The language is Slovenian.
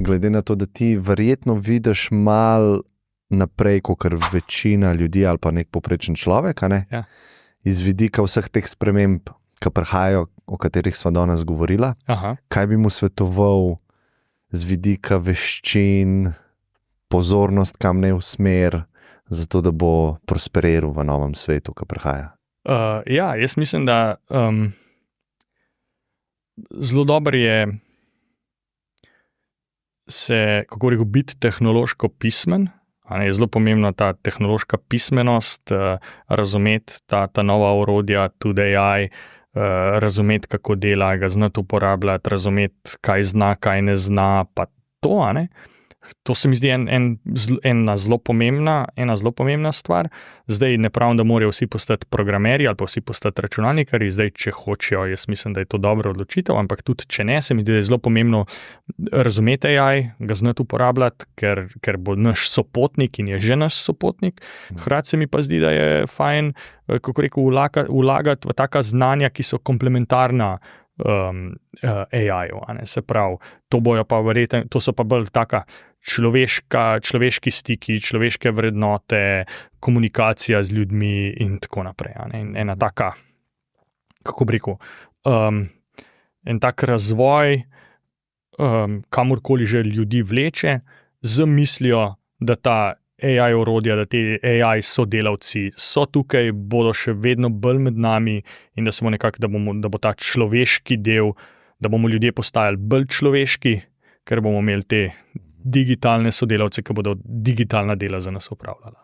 glede na to, da ti verjetno vidiš mal naprej, kot večina ljudi ali pa nek povprečen človek, a ne? Ja. Iz vidika vseh teh sprememb, ki prihajajo, o katerih sva danes govorila, Aha. kaj bi mu svetoval z vidika veščin, pozornost, kam ne usmer, zato da bo prosperiral v novem svetu, ki prihaja? Ja, jaz mislim, da zelo dobro je kako rekel, biti tehnološko pismen. Je zelo pomembna ta tehnološka pismenost, razumeti ta nova orodja, tudi AI, razumeti, kako dela, ga znati uporabljati, razumeti, kaj zna, kaj ne zna, pa to, a ne. To se mi zdi ena zelo pomembna stvar. Zdaj ne pravim, da morajo vsi postati programerji ali pa vsi postati računalnikarji, zdaj če hočejo, jaz mislim, da je to dobra odločitev, ampak tudi če ne, se mi zdi, da je zelo pomembno razumeti AI, ga znati uporabljati, ker bo naš sopotnik in je že naš sopotnik. Hkrati se mi pa zdi, da je fajn, kako rekel, vlagati v taka znanja, ki so komplementarna AI-ju, se pravi, to so pa bolj taka človeški stiki, človeške vrednote, komunikacija z ljudmi in tako naprej. In ena taka, kako bi rekel, en tak razvoj, kamorkoli že ljudi vleče, z mislijo, da ta AI orodja, da ti AI sodelavci so tukaj, bodo še vedno bolj med nami in da se bo nekako, da bo ta človeški del, da bomo ljudje postajali bolj človeški, ker bomo imeli te digitalne sodelavce, ki bodo digitalna dela za nas opravljala.